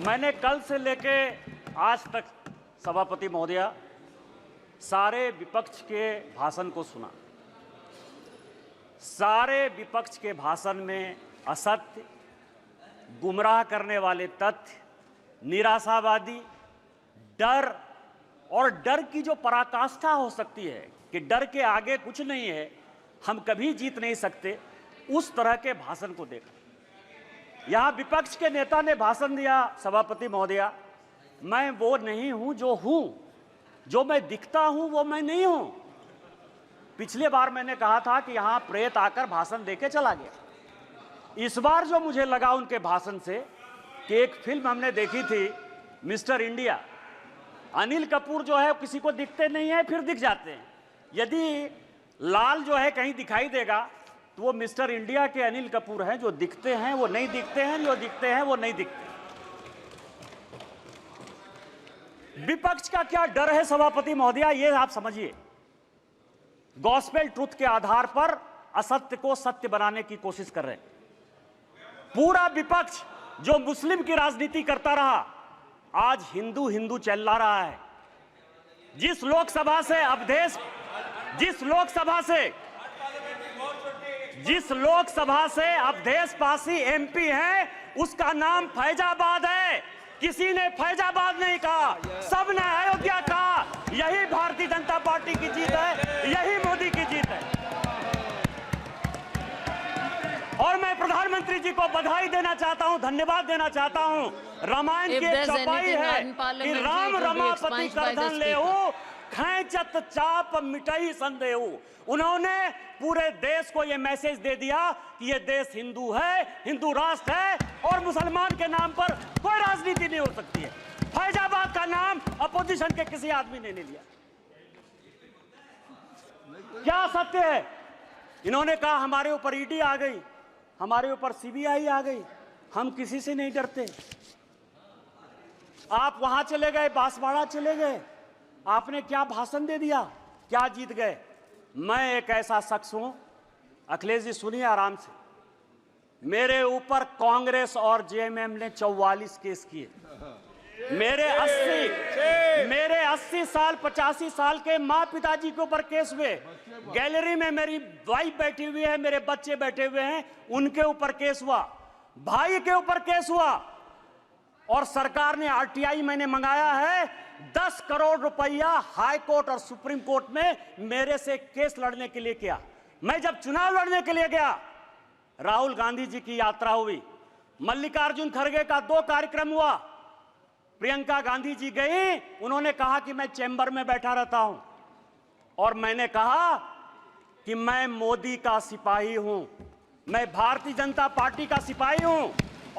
मैंने कल से लेके आज तक सभापति महोदया सारे विपक्ष के भाषण को सुना। सारे विपक्ष के भाषण में असत्य, गुमराह करने वाले तथ्य, निराशावादी, डर और डर की जो पराकाष्ठा हो सकती है कि डर के आगे कुछ नहीं है, हम कभी जीत नहीं सकते, उस तरह के भाषण को देखा। यहां विपक्ष के नेता ने भाषण दिया, सभापति महोदया, मैं वो नहीं हूं जो मैं दिखता हूं वो मैं नहीं हूं। पिछले बार मैंने कहा था कि यहां प्रेत आकर भाषण देके चला गया। इस बार जो मुझे लगा उनके भाषण से कि एक फिल्म हमने देखी थी मिस्टर इंडिया, अनिल कपूर जो है किसी को दिखते नहीं है, फिर दिख जाते हैं। यदि लाल जो है कहीं दिखाई देगा तो वो मिस्टर इंडिया के अनिल कपूर हैं, जो दिखते हैं वो नहीं दिखते हैं, जो दिखते हैं वो नहीं दिखते। विपक्ष का क्या डर है सभापति महोदया, ये आप समझिए। गॉस्पेल ट्रुथ के आधार पर असत्य को सत्य बनाने की कोशिश कर रहे हैं। पूरा विपक्ष जो मुस्लिम की राजनीति करता रहा, आज हिंदू हिंदू चिल्ला रहा है। जिस लोकसभा से अवधेशपासी एमपी है, उसका नाम फैजाबाद है। किसी ने फैजाबाद नहीं कहा, सबने अयोध्या कहा। यही भारतीय जनता पार्टी की जीत है, यही मोदी की जीत है। और मैं प्रधानमंत्री जी को बधाई देना चाहता हूं, धन्यवाद देना चाहता हूं। रामायण की चौपाई है कि राम रमापति करधन लेहु, खैंचत चाप मिटई संदेहु। उन्होंने पूरे देश को यह मैसेज दे दिया कि यह देश हिंदू है, हिंदू राष्ट्र है और मुसलमान के नाम पर कोई राजनीति नहीं हो सकती है। फैजाबाद का नाम अपोजिशन के किसी आदमी ने नहीं लिया। क्या सत्य है? इन्होंने कहा हमारे ऊपर ईडी आ गई, हमारे ऊपर सीबीआई आ गई, हम किसी से नहीं डरते। आप वहां चले गए, बांसवाड़ा चले गए, आपने क्या भाषण दे दिया, क्या जीत गए? मैं एक ऐसा शख्स हूं, अखिलेश जी सुनिए आराम से, मेरे ऊपर कांग्रेस और जेएमएम ने 44 केस किए। मेरे 80 साल 85 साल के माँ पिताजी के ऊपर केस हुए। गैलरी में मेरी वाइफ बैठी हुई है, मेरे बच्चे बैठे हुए हैं, उनके ऊपर केस हुआ। भाई के ऊपर केस हुआ। और सरकार ने आरटीआई मैंने मंगाया है, 10 करोड़ रुपया हाई कोर्ट और सुप्रीम कोर्ट में मेरे से केस लड़ने के लिए किया। मैं जब चुनाव लड़ने के लिए गया, राहुल गांधी जी की यात्रा हुई, मल्लिकार्जुन खड़गे का 2 कार्यक्रम हुआ, प्रियंका गांधी जी गई, उन्होंने कहा कि मैं चैम्बर में बैठा रहता हूं। और मैंने कहा कि मैं मोदी का सिपाही हूं, मैं भारतीय जनता पार्टी का सिपाही हूं।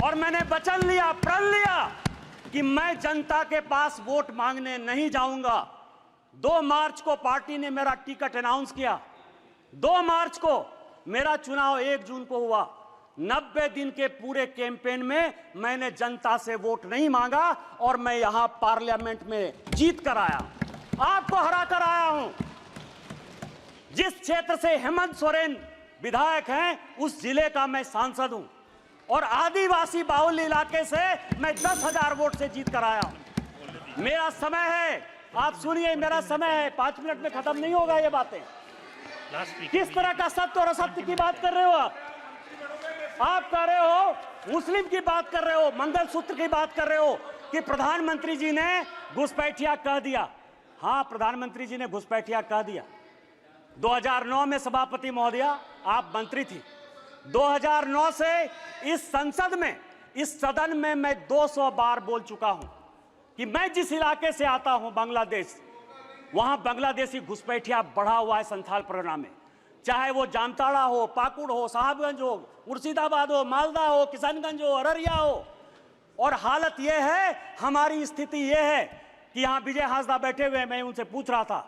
और मैंने वचन लिया, प्रण लिया कि मैं जनता के पास वोट मांगने नहीं जाऊंगा। 2 मार्च को पार्टी ने मेरा टिकट अनाउंस किया। 2 मार्च को मेरा चुनाव 1 जून को हुआ। 90 दिन के पूरे कैंपेन में मैंने जनता से वोट नहीं मांगा और मैं यहां पार्लियामेंट में जीत कर आया, आपको हरा कर आया हूं। जिस क्षेत्र से हेमंत सोरेन विधायक हैं, उस जिले का मैं सांसद हूं और आदिवासी बाहुल्य इलाके से मैं 10,000 वोट से जीत कर आया हूं। मेरा समय है, आप सुनिए, मेरा समय है, 5 मिनट में खत्म नहीं होगा ये बातें। किस तरह का सत्य और असत्य की बात कर रहे हो आप कह रहे हो, मुस्लिम की बात कर रहे हो, मंगलसूत्र की बात कर रहे हो कि प्रधानमंत्री जी ने घुसपैठिया कह दिया। हां, प्रधानमंत्री जी ने घुसपैठिया कह दिया। 2009 में सभापति महोदया आप मंत्री थी। 2009 से इस संसद में, इस सदन में मैं 200 बार बोल चुका हूं कि मैं जिस इलाके से आता हूं, बांग्लादेश, वहां बांग्लादेशी घुसपैठिया बढ़ा हुआ है संथाल परगना में। चाहे वो जामताड़ा हो, पाकुड़ हो, साहबगंज हो, मुर्शिदाबाद हो, मालदा हो, किशनगंज हो, अररिया हो। और हालत यह है, हमारी स्थिति यह है कि यहां विजय हांसदा बैठे हुए, मैं उनसे पूछ रहा था,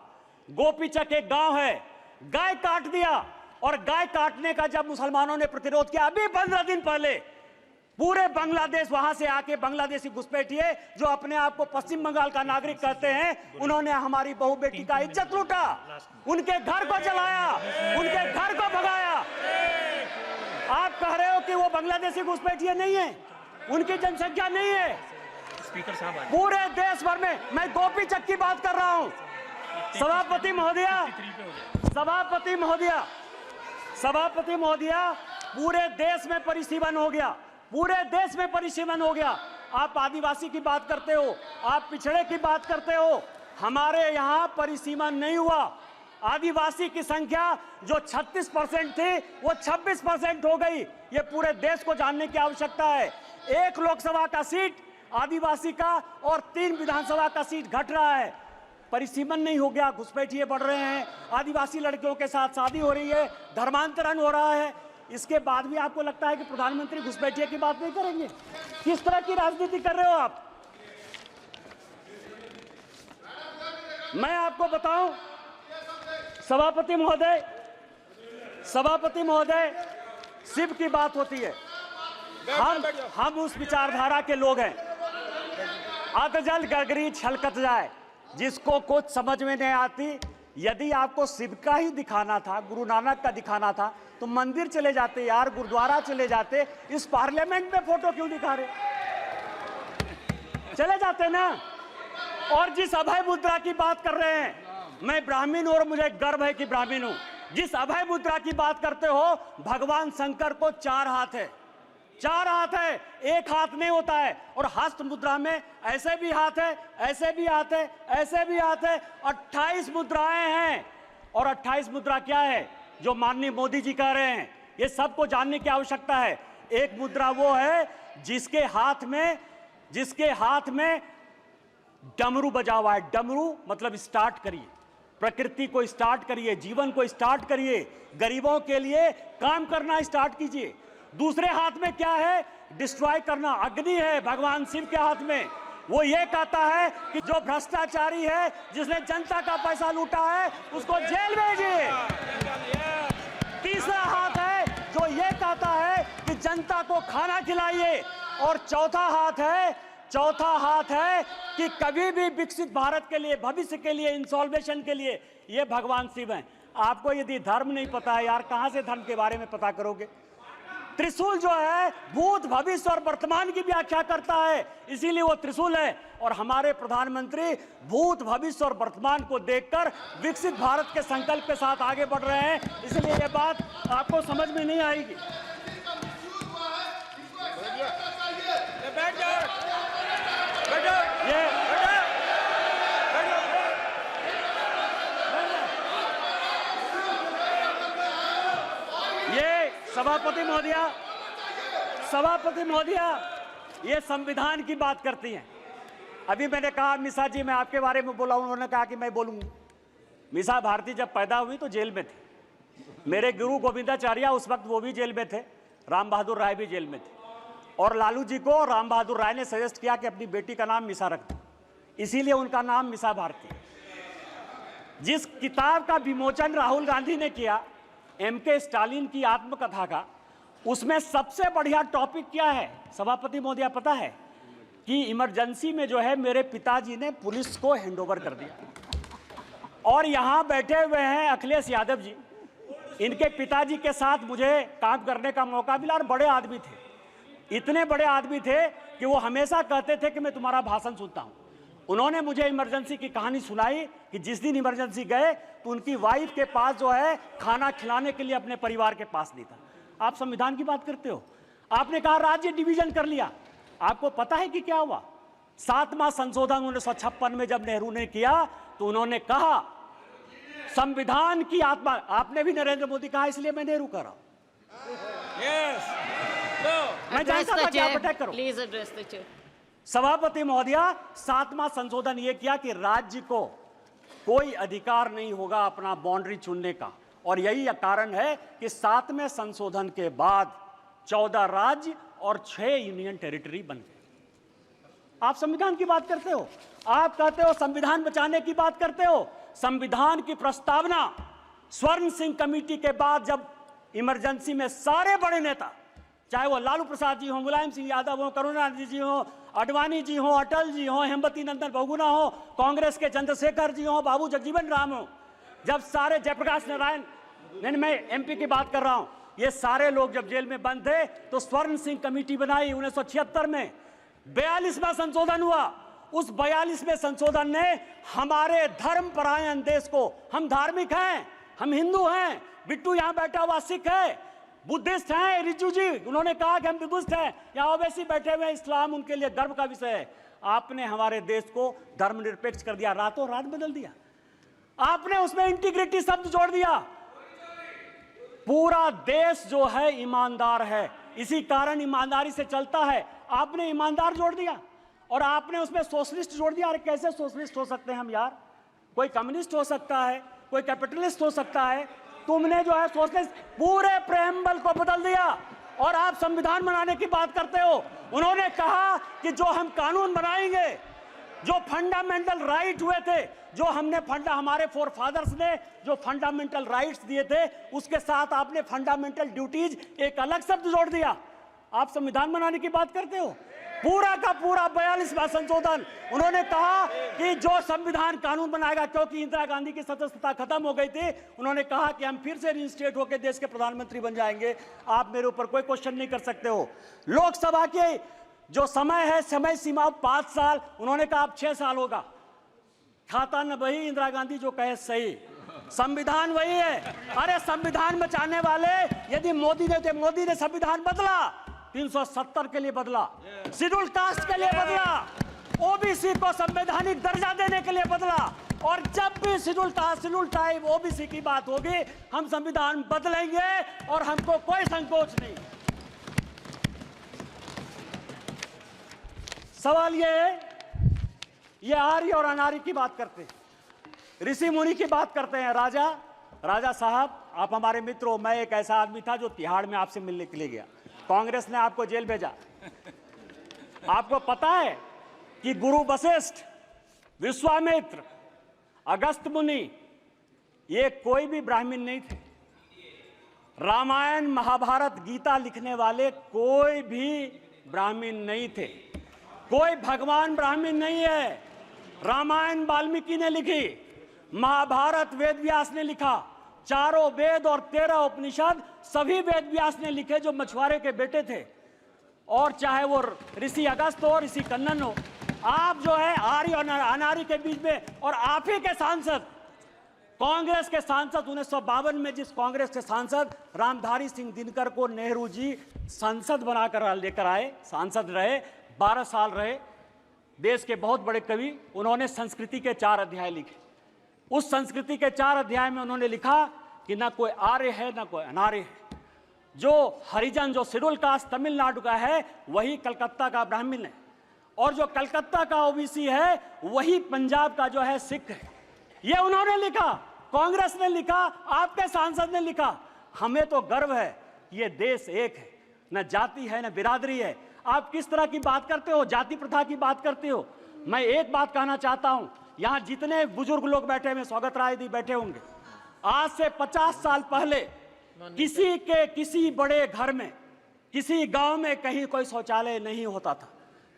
गोपीचक एक गांव है, गाय काट दिया। और गाय काटने का जब मुसलमानों ने प्रतिरोध किया, अभी 15 दिन पहले पूरे बांग्लादेश वहां से आके बांग्लादेशी घुसपैठिए जो अपने आप को पश्चिम बंगाल का नागरिक कहते हैं, उन्होंने हमारी बहू बेटी का इज्जत लूटा, उनके घर को जलाया, उनके घर को भगाया। आप कह रहे हो कि वो बांग्लादेशी घुसपैठिए नहीं है, उनकी जनसंख्या नहीं है। स्पीकर साहब पूरे देश भर में, मैं गोपी चक की बात कर रहा हूं। सभापति महोदया, पूरे देश में परिसीमन हो गया, पूरे देश में परिसीमन हो गया। आप आदिवासी की बात करते हो, आप पिछड़े की बात करते हो, हमारे यहाँ परिसीमन नहीं हुआ। आदिवासी की संख्या जो 36% थी वो 26% हो गई। ये पूरे देश को जानने की आवश्यकता है। 1 लोकसभा का सीट आदिवासी का और 3 विधानसभा का सीट घट रहा है। परिसीमन नहीं हो गया, घुसपैठिए बढ़ रहे हैं, आदिवासी लड़कियों के साथ शादी हो रही है, धर्मांतरण हो रहा है। इसके बाद भी आपको लगता है कि प्रधानमंत्री घुसपैठिए की बात नहीं करेंगे? किस तरह की राजनीति कर रहे हो आप? मैं आपको बताऊं सभापति महोदय, शिव की बात होती है, हम उस विचारधारा के लोग हैं। अतजल गगरी छलकत जाए, जिसको कुछ समझ में नहीं आती। यदि आपको शिव का ही दिखाना था, गुरु नानक का दिखाना था, तो मंदिर चले जाते यार, गुरुद्वारा चले जाते। इस पार्लियामेंट में फोटो क्यों दिखा रहे? चले जाते ना। और जिस अभय मुद्रा की बात कर रहे हैं, मैं ब्राह्मण हूं और मुझे गर्व है कि ब्राह्मण हूं। जिस अभय मुद्रा की बात करते हो, भगवान शंकर को 4 हाथ है, 4 हाथ है, 1 हाथ नहीं होता है। और हस्त मुद्रा में ऐसे भी हाथ है, ऐसे भी हाथ है, ऐसे भी हाथ है, 28 मुद्राएं हैं। और 28 मुद्रा क्या है जो माननीय मोदी जी कह रहे हैं, ये सबको जानने की आवश्यकता है। एक मुद्रा वो है जिसके हाथ में डमरू बजा हुआ है। डमरू मतलब स्टार्ट करिए, प्रकृति को स्टार्ट करिए, जीवन को स्टार्ट करिए, गरीबों के लिए काम करना स्टार्ट कीजिए। दूसरे हाथ में क्या है? डिस्ट्रॉय करना, अग्नि है भगवान शिव के हाथ में। वो ये कहता है कि जो भ्रष्टाचारी है, जिसने जनता का पैसा लूटा है, उसको जेल भेजिए। तीसरा हाथ है जो ये कहता है कि जनता को खाना खिलाइए। और चौथा हाथ है कि कभी भी विकसित भारत के लिए, भविष्य के लिए, इंसॉल्वेशन के लिए, ये भगवान शिव हैं। आपको यदि धर्म नहीं पता है यार, कहां से धर्म के बारे में पता करोगे? त्रिशूल जो है भूत, भविष्य और वर्तमान की व्याख्या करता है, इसीलिए वो त्रिशूल है। और हमारे प्रधानमंत्री भूत, भविष्य और वर्तमान को देखकर विकसित भारत के संकल्प के साथ आगे बढ़ रहे हैं, इसलिए ये बात आपको समझ में नहीं आएगी। ये सभापति महोदया, ये संविधान की बात करती हैं। अभी मैंने कहा मिसा जी, मैं आपके बारे में बोला, उन्होंने कहा कि मैं बोलूंगा। मिसा भारती जब पैदा हुई तो जेल में थी। मेरे गुरु गोविंदाचार्य उस वक्त वो भी जेल में थे, राम बहादुर राय भी जेल में थे। और लालू जी को राम बहादुर राय ने सजेस्ट किया कि अपनी बेटी का नाम मिसा रख दो, इसीलिए उनका नाम मिसा भारती। जिस किताब का विमोचन राहुल गांधी ने किया, MK स्टालिन की आत्मकथा का, उसमें सबसे बढ़िया टॉपिक क्या है सभापति महोदया पता है? कि इमरजेंसी में जो है मेरे पिताजी ने पुलिस को हैंडओवर कर दिया। और यहां बैठे हुए हैं अखिलेश यादव जी, इनके पिताजी के साथ मुझे काम करने का मौका मिला। और बड़े आदमी थे, इतने बड़े आदमी थे कि वो हमेशा कहते थे कि मैं तुम्हारा भाषण सुनता हूं। उन्होंने मुझे इमरजेंसी की कहानी सुनाई कि जिस दिन इमरजेंसी गए तो उनकी वाइफ के पास जो है खाना खिलाने के लिए अपने परिवार के पास नहीं था। आप संविधान की बात करते हो, आपने कहा राज्य डिवीजन कर लिया। आपको पता है कि क्या हुआ? 7वां संशोधन 1956 में जब नेहरू ने किया तो उन्होंने कहा संविधान की आत्मा, आपने भी नरेंद्र मोदी कहा, इसलिए मैं नेहरू कर रहा हूं। मैं जानता था कि आप अटैक करो। Please address the chair. सभापति महोदया, 7वां संशोधन यह किया कि राज्य को कोई अधिकार नहीं होगा अपना बाउंड्री चुनने का। और यही कारण है कि 7वें संशोधन के बाद 14 राज्य और 6 यूनियन टेरिटरी बन गए। आप संविधान की बात करते हो, आप कहते हो संविधान बचाने की बात करते हो। संविधान की प्रस्तावना स्वर्ण सिंह कमेटी के बाद जब इमरजेंसी में सारे बड़े नेता, चाहे वो लालू प्रसाद जी हो, मुलायम सिंह यादव हो, करुणानिधि जी हो, अडवाणी जी हो, अटल जी हो, हेमवती नंदन बहुगुणा हो, कांग्रेस के चंद्रशेखर जी हो, बाबू जगजीवन राम हो, जब सारे जयप्रकाश नारायण, मैं MP की बात कर रहा हूं, ये सारे लोग जब जेल में बंद थे तो स्वर्ण सिंह कमेटी बनाई 1976 में। 42वां संशोधन हुआ। उस 42वें संशोधन ने हमारे धर्म परायण देश को, हम धार्मिक हैं, हम हिंदू हैं, बिट्टू यहां बैठा हुआ सिख है, बुद्धिस्ट हैं, रिजू जी उन्होंने कहा कि हम बुद्धिस्ट हैं, यहां ओवैसी बैठे हुए हैं, इस्लाम उनके लिए गर्व का विषय है। आपने हमारे देश को धर्मनिरपेक्ष कर दिया, रातों रात बदल दिया। आपने उसमें इंटीग्रिटी शब्द जोड़ दिया। पूरा देश जो है ईमानदार है, इसी कारण ईमानदारी से चलता है। आपने ईमानदार जोड़ दिया और आपने उसमें सोशलिस्ट जोड़ दिया। अरे कैसे सोशलिस्ट हो सकते हैं हम यार? कोई कम्युनिस्ट हो सकता है, कोई कैपिटलिस्ट हो सकता है, तुमने जो है सोशलिस्ट पूरे प्रेम्बल को बदल दिया और आप संविधान बनाने की बात करते हो। उन्होंने कहा कि जो हम कानून बनाएंगे, जो फंडामेंटल राइट हुए थे, जो हमने हमारे फोर फादर्स ने जो फंडामेंटल राइट्स दिए थे, उसके साथ आपने फंडामेंटल ड्यूटीज एक अलग शब्द जोड़ दिया। आप संविधान बनाने की बात करते हो। पूरा का पूरा 42वां संशोधन, उन्होंने कहा कि जो संविधान कानून बनाएगा, क्योंकि इंदिरा गांधी की सदस्यता खत्म हो गई थी, उन्होंने कहा कि हम फिर से रिइंस्टेट होकर देश के प्रधानमंत्री बन जाएंगे। आप मेरे ऊपर कोई क्वेश्चन नहीं कर सकते हो। लोकसभा के जो समय है, समय सीमा 5 साल, उन्होंने कहा अब 6 साल होगा। खाता न वही, इंदिरा गांधी जो कहे सही, संविधान वही है। अरे संविधान बचाने वाले यदि मोदी ने संविधान बदला, 370 के लिए बदला, शेड्यूल कास्ट के लिए बदला, ओबीसी को संवैधानिक दर्जा देने के लिए बदला। और जब भी शेड्यूल टाइप ओबीसी की बात होगी, हम संविधान बदलेंगे और हमको कोई संकोच नहीं। सवाल ये है, ये आर्य और अनार्य की बात करते हैं, ऋषि मुनि की बात करते हैं। राजा साहब, आप हमारे मित्र हो। मैं एक ऐसा आदमी था जो तिहाड़ में आपसे मिलने के लिए गया, कांग्रेस ने आपको जेल भेजा। आपको पता है कि गुरु वशिष्ठ, विश्वामित्र, अगस्त मुनि, ये कोई भी ब्राह्मण नहीं थे। रामायण, महाभारत, गीता लिखने वाले कोई भी ब्राह्मण नहीं थे। कोई भगवान ब्राह्मण नहीं है। रामायण वाल्मीकि ने लिखी, महाभारत वेद व्यास ने लिखा, चारों वेद और 13 उपनिषद सभी वेद व्यास ने लिखे, जो मछुआरे के बेटे थे। और चाहे वो ऋषि अगस्त हो, ऋषि कन्नन हो, आप जो है आर्य और अनार्य के बीच में। और आप ही के सांसद, कांग्रेस के सांसद, 1952 में जिस कांग्रेस के सांसद रामधारी सिंह दिनकर को नेहरू जी संसद बनाकर लेकर आए, सांसद रहे, 12 साल रहे, देश के बहुत बड़े कवि, उन्होंने संस्कृति के 4 अध्याय लिखे। उस संस्कृति के 4 अध्याय में उन्होंने लिखा कि ना कोई आर्य है ना कोई अनार्य है। जो हरिजन, जो शेड्यूल कास्ट तमिलनाडु का है, वही कलकत्ता का ब्राह्मण है, और जो कलकत्ता का ओबीसी है, वही पंजाब का जो है सिख है। ये उन्होंने लिखा, कांग्रेस ने लिखा, आपके सांसद ने लिखा। हमें तो गर्व है, ये देश एक है, न जाति है न बिरादरी है। आप किस तरह की बात करते हो, जाति प्रथा की बात करते हो। मैं एक बात कहना चाहता हूं, यहां जितने बुजुर्ग लोग बैठे हुए, स्वागत राय जी बैठे होंगे, आज से 50 साल पहले किसी बड़े घर में, किसी गांव में कहीं कोई शौचालय नहीं होता था।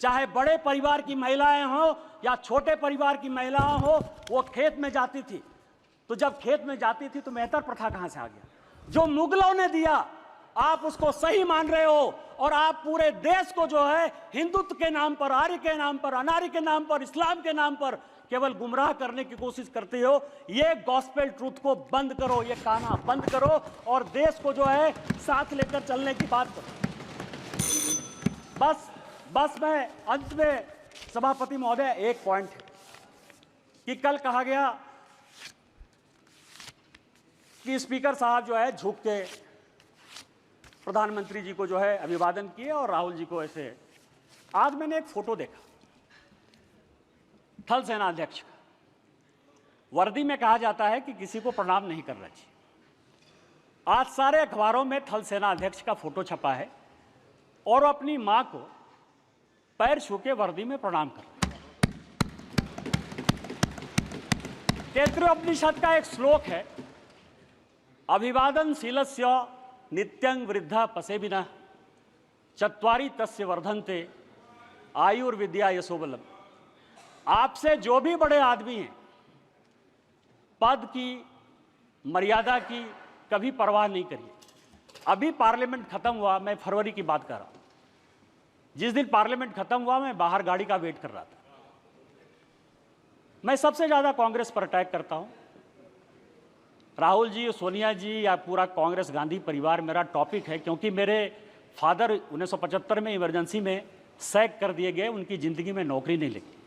चाहे बड़े परिवार की महिलाएं हो या छोटे परिवार की महिलाएं हो, वो खेत में जाती थी। तो जब खेत में जाती थी तो मेहतर प्रथा कहां से आ गया? जो मुगलों ने दिया, आप उसको सही मान रहे हो, और आप पूरे देश को जो है हिंदुत्व के नाम पर, आर्य के नाम पर, अनार्य के नाम पर, इस्लाम के नाम पर केवल गुमराह करने की कोशिश करते हो। ये गॉस्पेल ट्रूथ को बंद करो, ये कहना बंद करो, और देश को जो है साथ लेकर चलने की बात करो। बस मैं अंत में, सभापति महोदय, एक पॉइंट है कि कल कहा गया कि स्पीकर साहब जो है झुक के प्रधानमंत्री जी को जो है अभिवादन किए और राहुल जी को ऐसे। आज मैंने एक फोटो देखा थल सेना अध्यक्ष का, वर्दी में कहा जाता है कि किसी को प्रणाम नहीं करना चाहिए। आज सारे अखबारों में थल सेना अध्यक्ष का फोटो छपा है और अपनी मां को पैर छू के वर्दी में प्रणाम कर रहे हैं। तैत्तिरीय उपनिषद का एक श्लोक है, अभिवादनशीलस्य नित्यं वृद्धा पसेबिनः चत्वारि तस्य वर्धन्ते आयुर्विद्या यशोबलम। आपसे जो भी बड़े आदमी हैं, पद की, मर्यादा की कभी परवाह नहीं करिए। अभी पार्लियामेंट खत्म हुआ, मैं फरवरी की बात कर रहा हूं। जिस दिन पार्लियामेंट खत्म हुआ मैं बाहर गाड़ी का वेट कर रहा था। मैं सबसे ज्यादा कांग्रेस पर अटैक करता हूं। राहुल जी, सोनिया जी या पूरा कांग्रेस गांधी परिवार मेरा टॉपिक है, क्योंकि मेरे फादर 1975 में इमरजेंसी में सैक कर दिए गए, उनकी ज़िंदगी में नौकरी नहीं लगी।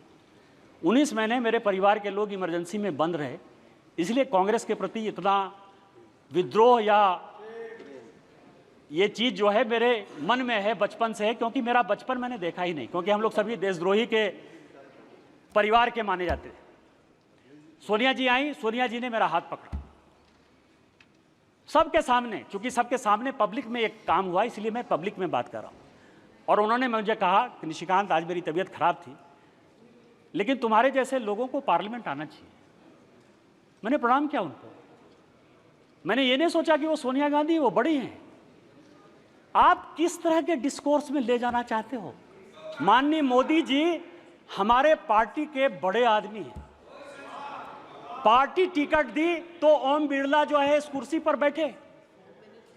19 महीने मेरे परिवार के लोग इमरजेंसी में बंद रहे, इसलिए कांग्रेस के प्रति इतना विद्रोह या ये चीज़ जो है मेरे मन में है, बचपन से है, क्योंकि मेरा बचपन मैंने देखा ही नहीं, क्योंकि हम लोग सभी देशद्रोही के परिवार के माने जाते थे। सोनिया जी आई, सोनिया जी ने मेरा हाथ पकड़ा सबके सामने, क्योंकि सबके सामने पब्लिक में एक काम हुआ, इसलिए मैं पब्लिक में बात कर रहा हूं। और उन्होंने मुझे कहा कि निशिकांत, आज मेरी तबीयत खराब थी, लेकिन तुम्हारे जैसे लोगों को पार्लियामेंट आना चाहिए। मैंने प्रणाम किया उनको। मैंने ये नहीं सोचा कि वो सोनिया गांधी वो बड़ी हैं। आप किस तरह के डिस्कोर्स में ले जाना चाहते हो? माननीय मोदी जी हमारे पार्टी के बड़े आदमी हैं। पार्टी टिकट दी तो ओम बिरला जो है इस कुर्सी पर बैठे।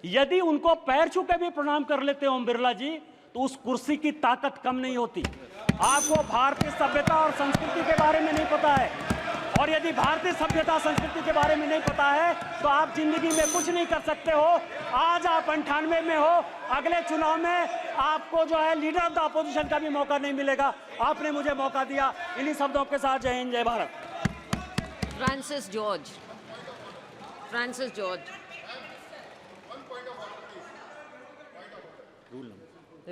यदि उनको पैर छू के भी प्रणाम कर लेते ओम बिरला जी, तो उस कुर्सी की ताकत कम नहीं होती। आपको भारतीय सभ्यता और संस्कृति के बारे में नहीं पता है, और यदि भारतीय सभ्यता संस्कृति के बारे में नहीं पता है तो आप जिंदगी में कुछ नहीं कर सकते हो। आज आप 98 में हो, अगले चुनाव में आपको जो है लीडर ऑफ द अपोजिशन का भी मौका नहीं मिलेगा। आपने मुझे मौका दिया। इन्हीं शब्दों के साथ जय हिंद, जय Bharat. Francis George. Francis George.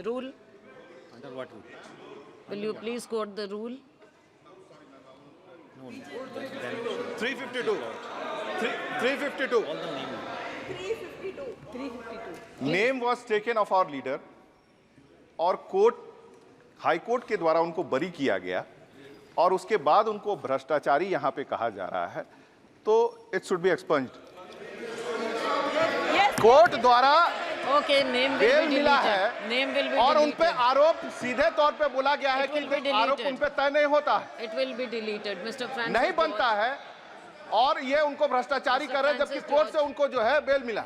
Rule. Under what rule? Will you please quote the rule? No. 352. 352. All the name. 352. Name was taken of our leader और कोर्ट, हाई कोर्ट के द्वारा उनको बरी किया गया, और उसके बाद उनको भ्रष्टाचारी यहां पे कहा जा रहा है, तो it should be expunged. Court द्वारा Okay, name will bail be मिला है deleted. Name will be और उन पे deleted. आरोप सीधे तौर पे बोला गया है It will be कि आरोप deleted. उन पे तय नहीं होता है, It will be deleted. Mr. Francis नहीं बनता George. है, और ये उनको भ्रष्टाचारी Mr. कर रहे हैं, जबकि Francis कोर्ट से George. उनको जो है बेल मिला।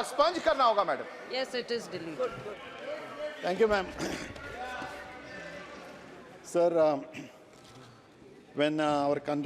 एक्सपंज करना होगा madam. Yes, it is deleted. Thank you, ma'am. Sir, when our country